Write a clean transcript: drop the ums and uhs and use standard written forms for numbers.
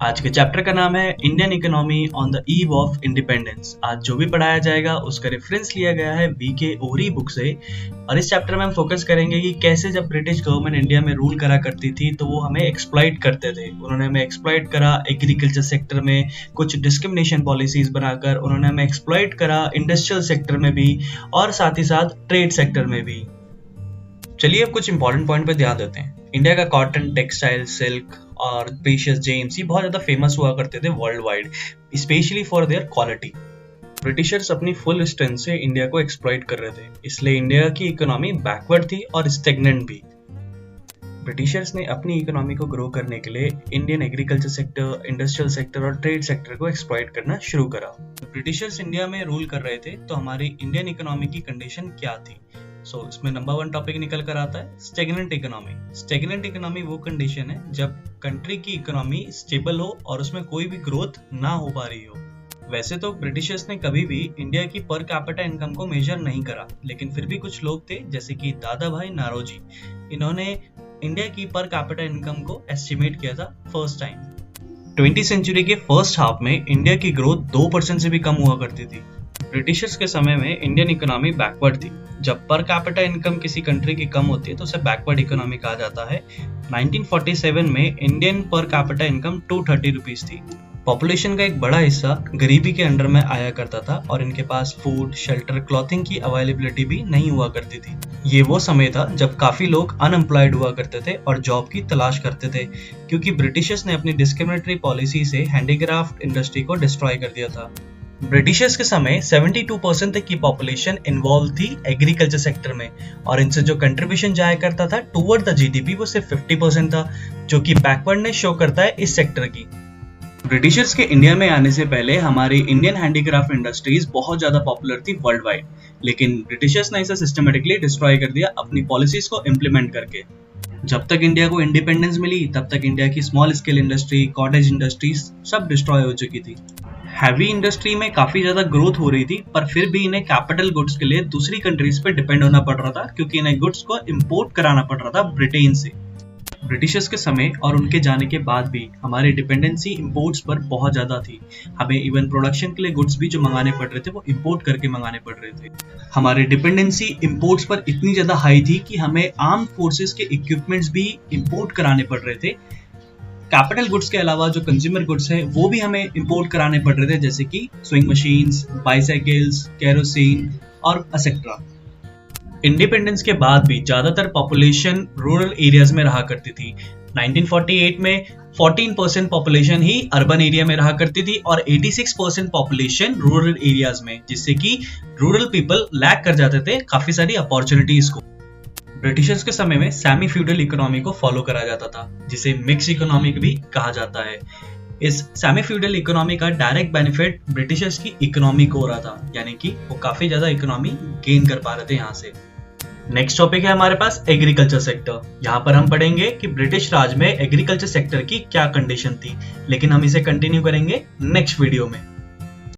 आज के चैप्टर का नाम है Indian economy on the eve of independence. आज जो भी पढ़ाया जाएगा उसका रेफरेंस लिया गया है वीके ओरी बुक से। और इस चैप्टर में हम फोकस करेंगे कि कैसे जब ब्रिटिश गवर्नमेंट इंडिया में रूल करा करती थी तो वो हमें एक्सप्लॉइट करते थे। उन्होंने हमें एक्सप्लॉइट करा एग्रीकल्चर सेक्टर में, कुछ डिस्क्रिमिनेशन पॉलिसीज बनाकर उन्होंने हमें एक्सप्लॉइट करा इंडस्ट्रियल सेक्टर में भी और साथ ही साथ ट्रेड सेक्टर में भी। चलिए अब कुछ इंपॉर्टेंट पॉइंट पे ध्यान देते हैं। इंडिया का कॉटन, टेक्सटाइल, सिल्क और प्रीशियस जेम्स ये बहुत ज्यादा फेमस हुआ करते थे world wide, specially for their quality. Britishers अपनी फुल स्ट्रेंथ से इंडिया को एक्सप्लॉइट कर रहे थे, इसलिए इंडिया की इकोनॉमी बैकवर्ड थी और स्टेगनेंट भी। ब्रिटिशर्स ने अपनी इकोनॉमी को ग्रो करने के लिए Indian agriculture sector, industrial sector और ट्रेड सेक्टर को एक्सप्लॉइट करना शुरू करा। ब्रिटिशर्स इंडिया में रूल कर रहे थे तो हमारी इंडियन इकोनॉमी की कंडीशन क्या थी। इसमें नंबर 1 टॉपिक निकल कर आता है स्टेगनेंट इकोनॉमी। स्टेगनेंट इकोनॉमी वो कंडीशन है जब कंट्री की इकोनॉमी स्टेबल हो और उसमें कोई भी ग्रोथ ना हो पा रही हो। वैसे तो ब्रिटिशर्स ने कभी भी इंडिया की पर कैपिटा इनकम को मेजर नहीं करा, लेकिन फिर भी कुछ लोग थे जैसे कि दादा भाई नारोजी, इन्होंने इंडिया की पर कैपिटा इनकम को एस्टिमेट किया था फर्स्ट टाइम। 20वीं सेंचुरी के फर्स्ट हाफ में इंडिया की ग्रोथ 2% से भी कम हुआ करती थी। ब्रिटिशर्स के समय में इंडियन इकोनॉमी बैकवर्ड थी। जब पर कैपिटा इनकम किसी कंट्री की कम होती है तो उसे बैकवर्ड इकोनॉमी कहा जाता है। 1947 में Indian per capita income 230 rupees थी। पॉपुलेशन का एक बड़ा हिस्सा गरीबी के अंडर में आया करता था और इनके पास फूड, शेल्टर, क्लॉथिंग की अवेलेबिलिटी भी नहीं हुआ करती थी। ये वो समय था जब काफी लोग अनएम्प्लॉयड हुआ करते थे और जॉब की तलाश करते थे, क्योंकि ब्रिटिशर्स ने अपनी डिस्क्रिमिनेटरी पॉलिसी से हैंडीक्राफ्ट इंडस्ट्री को डिस्ट्रॉय कर दिया था। ब्रिटिशर्स के समय 72% तक की पॉपुलेशन इन्वॉल्व थी एग्रीकल्चर सेक्टर में और इनसे जो कंट्रीब्यूशन जाया करता था टुवर्ड द जीडीपी वो सिर्फ 50% था, जो कि बैकवर्डनेस शो करता है इस सेक्टर की। ब्रिटिशर्स के इंडिया में आने से पहले हमारी इंडियन हैंडीक्राफ्ट इंडस्ट्रीज बहुत ज्यादा पॉपुलर थी वर्ल्ड वाइड, लेकिन ब्रिटिशर्स ने इसे सिस्टमेटिकली डिस्ट्रॉय कर दिया अपनी पॉलिसीज को इम्प्लीमेंट करके। जब तक इंडिया को इंडिपेंडेंस मिली तब तक इंडिया की small scale industry, cottage industries सब डिस्ट्रॉय हो चुकी थी। हैवी इंडस्ट्री में काफी ज्यादा ग्रोथ हो रही थी, पर फिर भी इन्हें कैपिटल गुड्स के लिए दूसरी कंट्रीज पे डिपेंड होना पड़ रहा था, क्योंकि इन्हें गुड्स को इंपोर्ट कराना पड़ रहा था ब्रिटेन से। ब्रिटिशर्स के समय और उनके जाने के बाद भी हमारी डिपेंडेंसी इंपोर्ट्स पर बहुत ज्यादा थी। हमें इवन प्रोडक्शन के लिए गुड्स भी जो मंगाने पड़ रहे थे वो इंपोर्ट करके मंगाने पड़ रहे थे। हमारी डिपेंडेंसी इंपोर्ट्स पर इतनी ज्यादा हाई थी कि हमें आर्म फोर्सेस के इक्विपमेंट्स भी इंपोर्ट कराने पड़ रहे थे। कैपिटल गुड्स के अलावा जो कंज्यूमर गुड्स है वो भी हमें इंपोर्ट कराने पड़ रहे थे, जैसे कि स्विंग मशीन्स, बाइसाइकिल्स, केरोसिन और एक्सेट्रा। इंडिपेंडेंस के बाद भी ज्यादातर पॉपुलेशन रूरल एरियाज में रहा करती थी। 1948 में 14% पॉपुलेशन ही अर्बन एरिया में रहा करती थी और 86% पॉपुलेशन रूरल एरियाज में, जिससे कि रूरल पीपल लैक कर जाते थे काफी सारी अपॉर्चुनिटीज को। ब्रिटिशर्स के समय में सेमी फ्यूडल इकोनॉमी को फॉलो करा जाता था, जिसे मिक्स इकोनॉमी भी कहा जाता है। इस सेमी फ्यूडल इकोनॉमी का डायरेक्ट बेनिफिट ब्रिटिशर्स की इकोनॉमी को हो रहा था, यानी कि वो काफी ज्यादा इकोनॉमी गेन कर पा रहे थे यहाँ से। नेक्स्ट टॉपिक है हमारे पास एग्रीकल्चर सेक्टर। यहाँ पर हम पढ़ेंगे कि ब्रिटिश राज में एग्रीकल्चर सेक्टर की क्या कंडीशन थी, लेकिन हम इसे कंटिन्यू करेंगे नेक्स्ट वीडियो में।